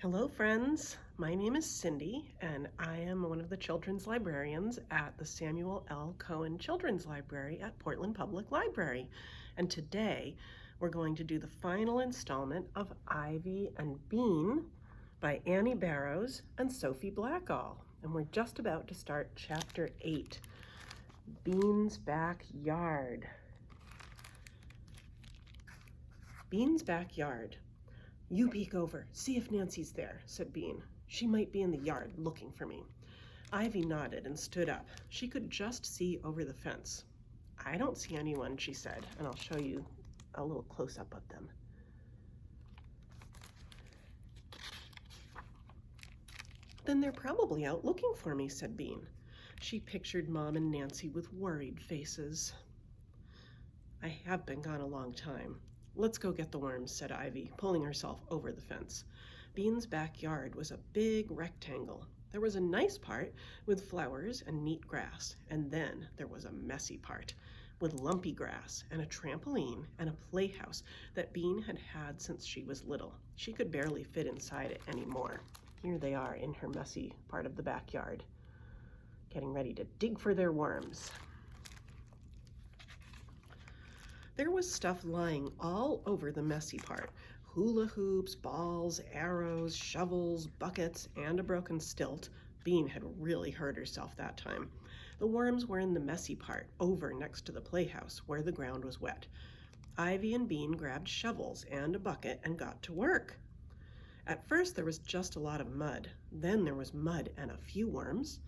Hello friends, my name is Cindy and I am one of the children's librarians at the Samuel L. Cohen Children's Library at Portland Public Library. And today we're going to do the final installment of Ivy and Bean by Annie Barrows and Sophie Blackall. And we're just about to start chapter 8, Bean's Backyard. Bean's backyard. "You peek over, see if Nancy's there," said Bean. "She might be in the yard looking for me." Ivy nodded and stood up. She could just see over the fence. "I don't see anyone," she said, and I'll show you a little close-up of them. "Then they're probably out looking for me," said Bean. She pictured Mom and Nancy with worried faces. "I have been gone a long time. Let's go get the worms," said Ivy, pulling herself over the fence. Bean's backyard was a big rectangle. There was a nice part with flowers and neat grass, and then there was a messy part with lumpy grass and a trampoline and a playhouse that Bean had had since she was little. She could barely fit inside it anymore. Here they are in her messy part of the backyard, getting ready to dig for their worms. There was stuff lying all over the messy part. Hula hoops, balls, arrows, shovels, buckets, and a broken stilt. Bean had really hurt herself that time. The worms were in the messy part, over next to the playhouse, where the ground was wet. Ivy and Bean grabbed shovels and a bucket and got to work. At first there was just a lot of mud. Then there was mud and a few worms.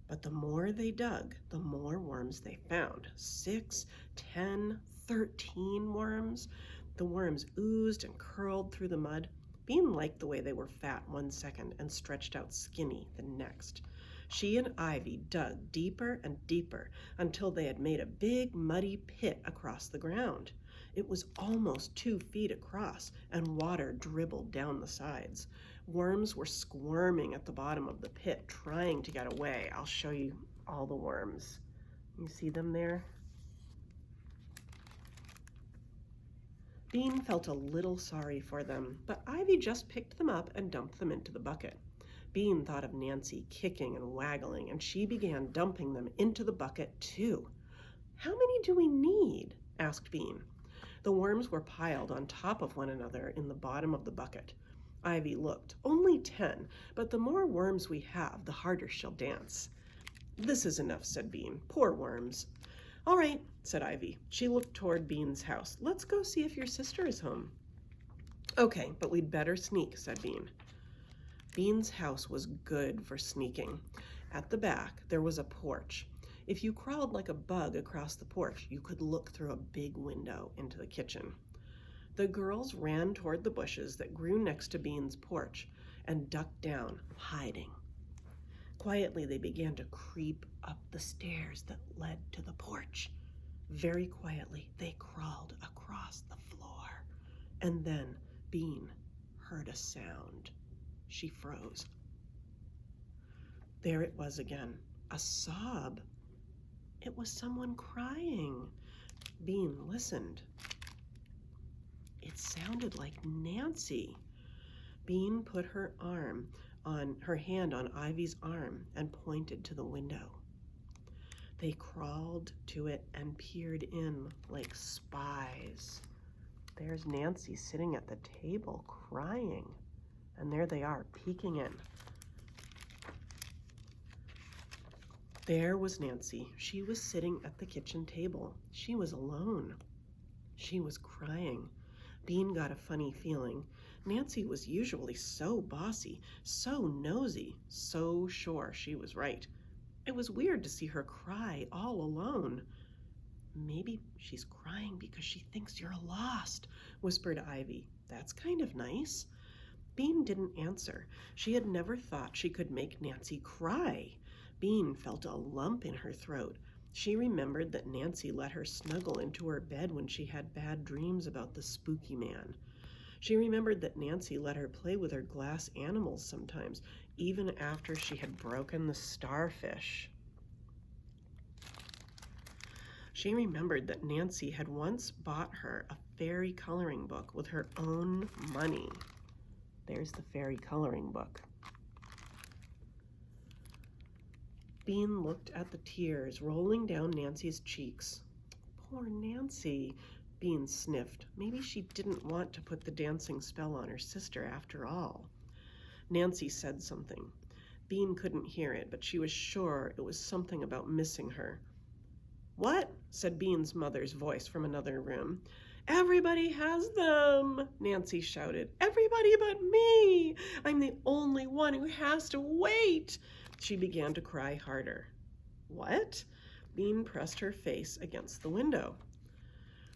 But the more they dug, the more worms they found. 6, 10, 13 worms. The worms oozed and curled through the mud. Bean liked the way they were fat one second and stretched out skinny the next. She and Ivy dug deeper and deeper until they had made a big muddy pit across the ground. It was almost 2 feet across, and water dribbled down the sides. Worms were squirming at the bottom of the pit, trying to get away. I'll show you all the worms. You see them there? Bean felt a little sorry for them, but Ivy just picked them up and dumped them into the bucket. Bean thought of Nancy kicking and waggling, and she began dumping them into the bucket too. "How many do we need?" asked Bean. The worms were piled on top of one another in the bottom of the bucket. Ivy looked. "Only 10, but the more worms we have, the harder she'll dance." "This is enough," said Bean. "Poor worms." "All right," said Ivy. She looked toward Bean's house. "Let's go see if your sister is home." "Okay, but we'd better sneak," said Bean. Bean's house was good for sneaking. At the back, there was a porch. If you crawled like a bug across the porch, you could look through a big window into the kitchen. The girls ran toward the bushes that grew next to Bean's porch and ducked down, hiding. Quietly, they began to creep up the stairs that led to the porch. Very quietly, they crawled across the floor. And then Bean heard a sound. She froze. There it was again, a sob. It was someone crying. Bean listened. It sounded like Nancy. Bean put her hand on Ivy's arm and pointed to the window. They crawled to it and peered in like spies. There's Nancy sitting at the table crying, and there they are peeking in. There was Nancy. She was sitting at the kitchen table. She was alone. She was crying. Bean got a funny feeling. Nancy was usually so bossy, so nosy, so sure she was right. It was weird to see her cry all alone. "Maybe she's crying because she thinks you're lost," whispered Ivy. "That's kind of nice." Bean didn't answer. She had never thought she could make Nancy cry. Bean felt a lump in her throat. She remembered that Nancy let her snuggle into her bed when she had bad dreams about the spooky man. She remembered that Nancy let her play with her glass animals sometimes, even after she had broken the starfish. She remembered that Nancy had once bought her a fairy coloring book with her own money. There's the fairy coloring book. Bean looked at the tears rolling down Nancy's cheeks. Poor Nancy, Bean sniffed. Maybe she didn't want to put the dancing spell on her sister after all. Nancy said something. Bean couldn't hear it, but she was sure it was something about missing her. "What?" said Bean's mother's voice from another room. "Everybody has them," Nancy shouted. "Everybody but me. I'm the only one who has to wait." She began to cry harder. "What?" Bean pressed her face against the window.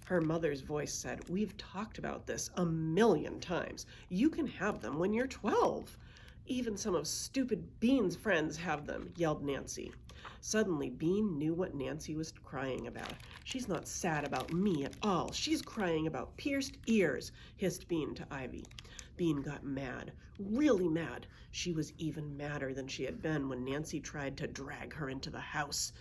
Her mother's voice said, "We've talked about this 1,000,000 times. You can have them when you're 12. Even some of stupid Bean's friends have them," yelled Nancy. Suddenly, Bean knew what Nancy was crying about. "She's not sad about me at all. She's crying about pierced ears," hissed Bean to Ivy. Bean got mad, really mad. She was even madder than she had been when Nancy tried to drag her into the house.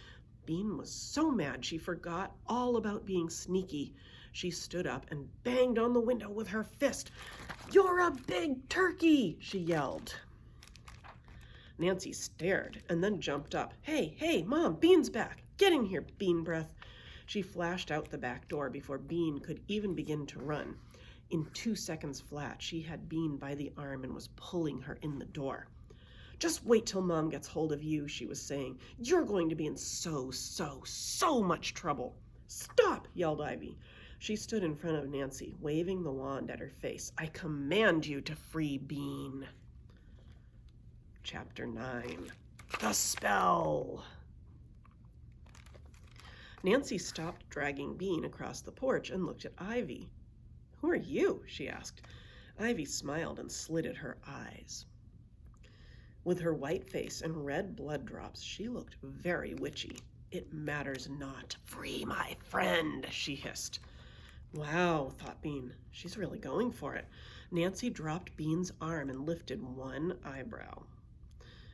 Bean was so mad she forgot all about being sneaky. She stood up and banged on the window with her fist. "You're a big turkey," she yelled. Nancy stared and then jumped up. Hey, Mom, Bean's back. Get in here, Bean Breath." She flashed out the back door before Bean could even begin to run. In 2 seconds flat, she had Bean by the arm and was pulling her in the door. "Just wait till Mom gets hold of you," she was saying. "You're going to be in so much trouble." "Stop," yelled Ivy. She stood in front of Nancy, waving the wand at her face. "I command you to free Bean." Chapter 9. The Spell. Nancy stopped dragging Bean across the porch and looked at Ivy. "Who are you?" she asked. Ivy smiled and slitted her eyes. With her white face and red blood drops, she looked very witchy. "It matters not. Free my friend," she hissed. Wow, thought Bean. She's really going for it. Nancy dropped Bean's arm and lifted one eyebrow,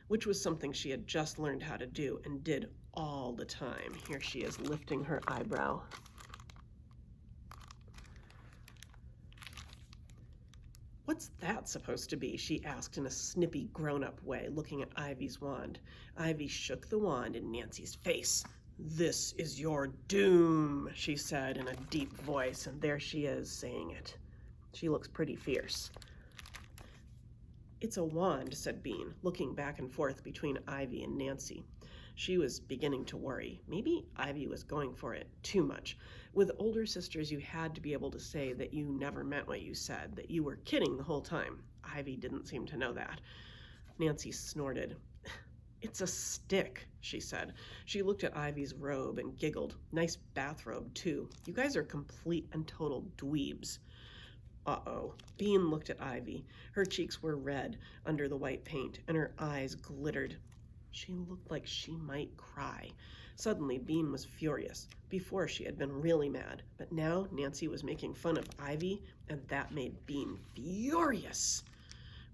which was something she had just learned how to do and did all the time. Here she is lifting her eyebrow. "What's that supposed to be?" she asked in a snippy, grown-up way, looking at Ivy's wand. Ivy shook the wand in Nancy's face. "This is your doom," she said in a deep voice, and there she is saying it. She looks pretty fierce. "It's a wand," said Bean, looking back and forth between Ivy and Nancy. She was beginning to worry. Maybe Ivy was going for it too much. With older sisters, you had to be able to say that you never meant what you said, that you were kidding the whole time. Ivy didn't seem to know that. Nancy snorted. "It's a stick," she said. She looked at Ivy's robe and giggled. "Nice bathrobe, too. You guys are complete and total dweebs." Uh-oh. Bean looked at Ivy. Her cheeks were red under the white paint, and her eyes glittered. She looked like she might cry. Suddenly, Bean was furious. Before, she had been really mad, but now Nancy was making fun of Ivy, and that made Bean furious.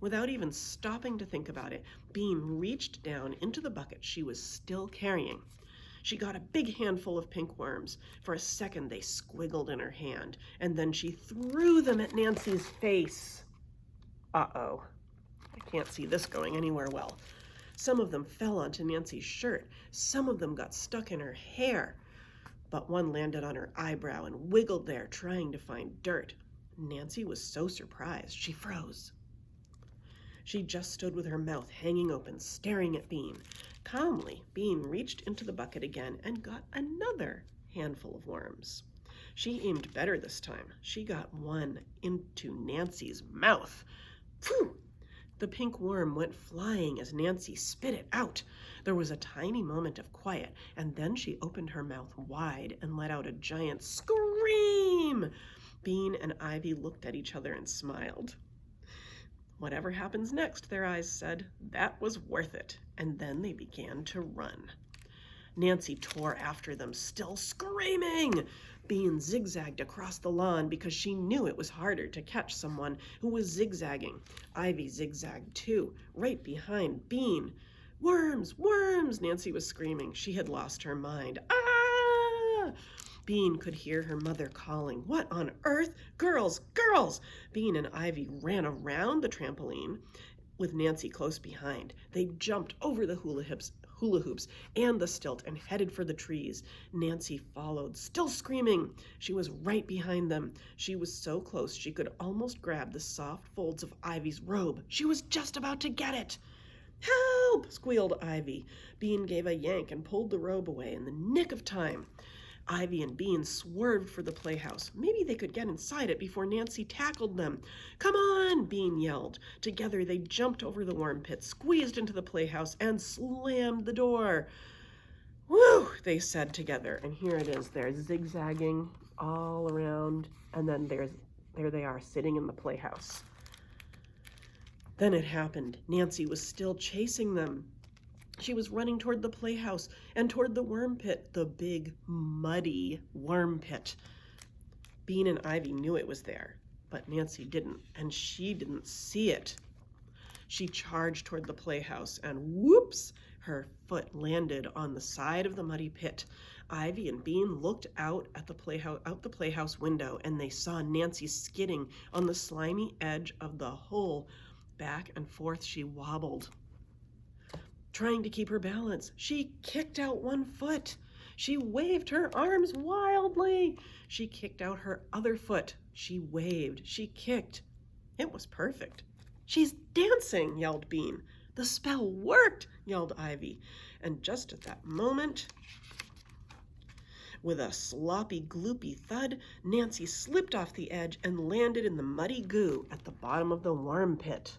Without even stopping to think about it, Bean reached down into the bucket she was still carrying. She got a big handful of pink worms. For a second, they squiggled in her hand, and then she threw them at Nancy's face. Uh-oh. I can't see this going anywhere well. Some of them fell onto Nancy's shirt. Some of them got stuck in her hair. But one landed on her eyebrow and wiggled there, trying to find dirt. Nancy was so surprised, she froze. She just stood with her mouth hanging open, staring at Bean. Calmly, Bean reached into the bucket again and got another handful of worms. She aimed better this time. She got one into Nancy's mouth. Phew! The pink worm went flying as Nancy spit it out. There was a tiny moment of quiet, and then she opened her mouth wide and let out a giant scream. Bean and Ivy looked at each other and smiled. Whatever happens next, their eyes said, that was worth it. And then they began to run. Nancy tore after them, still screaming. Bean zigzagged across the lawn because she knew it was harder to catch someone who was zigzagging. Ivy zigzagged too, right behind Bean. "Worms! Worms!" Nancy was screaming. She had lost her mind. "Ah!" Bean could hear her mother calling, "What on earth? Girls, girls!" Bean and Ivy ran around the trampoline with Nancy close behind. They jumped over the hula hoops and the stilt and headed for the trees. Nancy followed, still screaming. She was right behind them. She was so close she could almost grab the soft folds of Ivy's robe. She was just about to get it. "Help!" squealed Ivy. Bean gave a yank and pulled the robe away in the nick of time. Ivy and Bean swerved for the playhouse. Maybe they could get inside it before Nancy tackled them. "Come on!" Bean yelled. Together they jumped over the worm pit, squeezed into the playhouse, and slammed the door. "Whew!" they said together. And here it is. They're zigzagging all around, and then there they are sitting in the playhouse. Then it happened. Nancy was still chasing them. She was running toward the playhouse and toward the worm pit, the big, muddy worm pit. Bean and Ivy knew it was there, but Nancy didn't, and she didn't see it. She charged toward the playhouse, and whoops, her foot landed on the side of the muddy pit. Ivy and Bean looked out the playhouse window, and they saw Nancy skidding on the slimy edge of the hole. Back and forth she wobbled, trying to keep her balance. She kicked out one foot. She waved her arms wildly. She kicked out her other foot. She waved. She kicked. It was perfect. "She's dancing!" yelled Bean. "The spell worked!" yelled Ivy. And just at that moment, with a sloppy, gloopy thud, Nancy slipped off the edge and landed in the muddy goo at the bottom of the worm pit.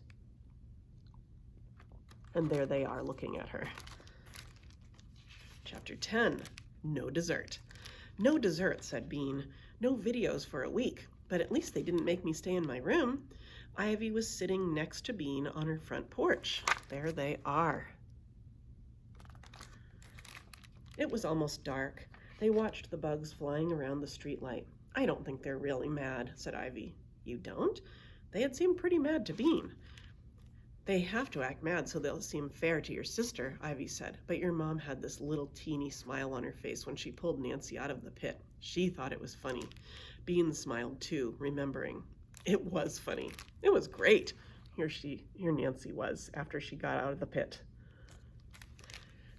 And there they are looking at her. Chapter 10, No Dessert. "No dessert," said Bean. "No videos for a week, but at least they didn't make me stay in my room." Ivy was sitting next to Bean on her front porch. There they are. It was almost dark. They watched the bugs flying around the streetlight. "I don't think they're really mad," said Ivy. "You don't?" They had seemed pretty mad to Bean. "They have to act mad so they'll seem fair to your sister," Ivy said, but your mom had this little teeny smile on her face when she pulled Nancy out of the pit. She thought it was funny. Bean smiled too, remembering. It was funny. It was great. Here Nancy was after she got out of the pit.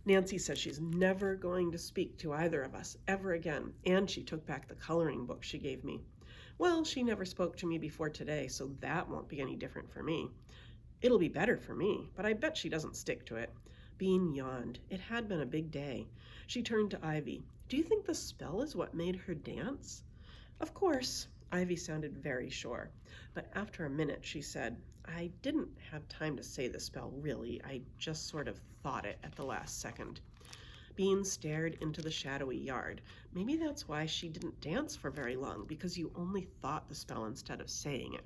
"Nancy says she's never going to speak to either of us ever again, and she took back the coloring book she gave me." "Well, she never spoke to me before today, so that won't be any different for me." "It'll be better for me, but I bet she doesn't stick to it." Bean yawned. It had been a big day. She turned to Ivy. "Do you think the spell is what made her dance?" "Of course." Ivy sounded very sure, but after a minute she said, "I didn't have time to say the spell, really. I just sort of thought it at the last second." Bean stared into the shadowy yard. "Maybe that's why she didn't dance for very long, because you only thought the spell instead of saying it."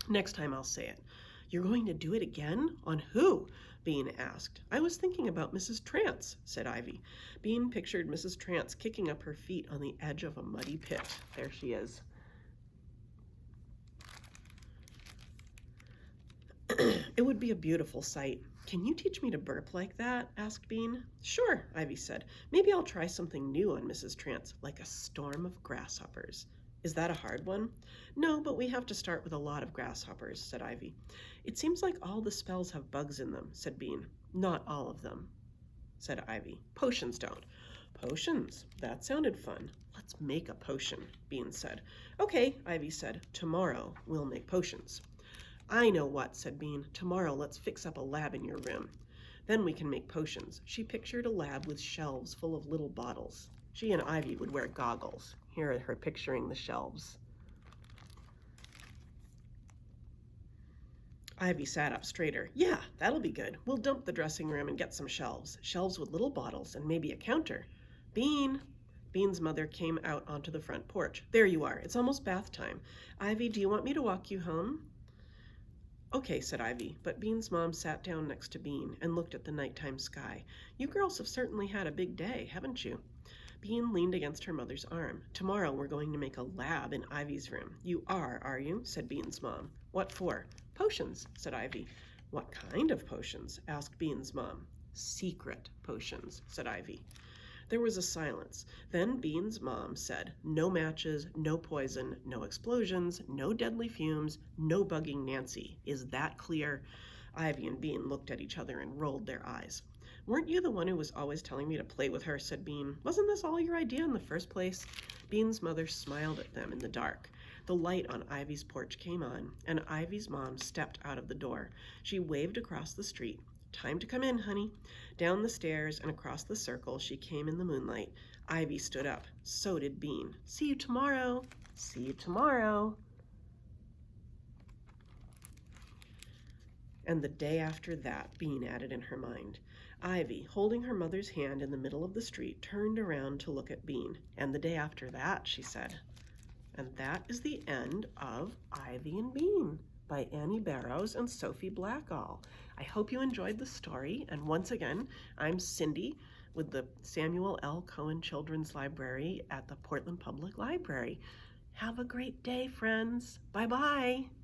"Next time I'll say it." "You're going to do it again? On who?" Bean asked. "I was thinking about Mrs. Trance," said Ivy. Bean pictured Mrs. Trance kicking up her feet on the edge of a muddy pit. There she is. "It would be a beautiful sight. Can you teach me to burp like that?" asked Bean. "Sure," Ivy said. "Maybe I'll try something new on Mrs. Trance, like a storm of grasshoppers." "Is that a hard one?" "No, but we have to start with a lot of grasshoppers," said Ivy. "It seems like all the spells have bugs in them," said Bean. "Not all of them," said Ivy. "Potions don't." "Potions? That sounded fun. Let's make a potion," Bean said. "Okay," Ivy said. "Tomorrow we'll make potions." "I know what," said Bean. "Tomorrow let's fix up a lab in your room. Then we can make potions." She pictured a lab with shelves full of little bottles. She and Ivy would wear goggles. Here are her picturing the shelves. Ivy sat up straighter. "Yeah, that'll be good. We'll dump the dressing room and get some shelves. Shelves with little bottles and maybe a counter." "Bean!" Bean's mother came out onto the front porch. "There you are. It's almost bath time. Ivy, do you want me to walk you home?" "Okay," said Ivy, but Bean's mom sat down next to Bean and looked at the nighttime sky. "You girls have certainly had a big day, haven't you?" Bean leaned against her mother's arm. "Tomorrow we're going to make a lab in Ivy's room." "You are you?" said Bean's mom. "What for?" "Potions," said Ivy. "What kind of potions?" asked Bean's mom. "Secret potions," said Ivy. There was a silence. Then Bean's mom said, "No matches, no poison, no explosions, no deadly fumes, no bugging Nancy. Is that clear?" Ivy and Bean looked at each other and rolled their eyes. "Weren't you the one who was always telling me to play with her?" said Bean. "Wasn't this all your idea in the first place?" Bean's mother smiled at them in the dark. The light on Ivy's porch came on, and Ivy's mom stepped out of the door. She waved across the street. "Time to come in, honey." Down the stairs and across the circle she came in the moonlight. Ivy stood up. So did Bean. "See you tomorrow." "See you tomorrow." And the day after that, Bean added in her mind. Ivy, holding her mother's hand in the middle of the street, turned around to look at Bean. "And the day after that," she said. And that is the end of Ivy and Bean by Annie Barrows and Sophie Blackall. I hope you enjoyed the story. And once again, I'm Cindy with the Samuel L. Cohen Children's Library at the Portland Public Library. Have a great day, friends. Bye-bye.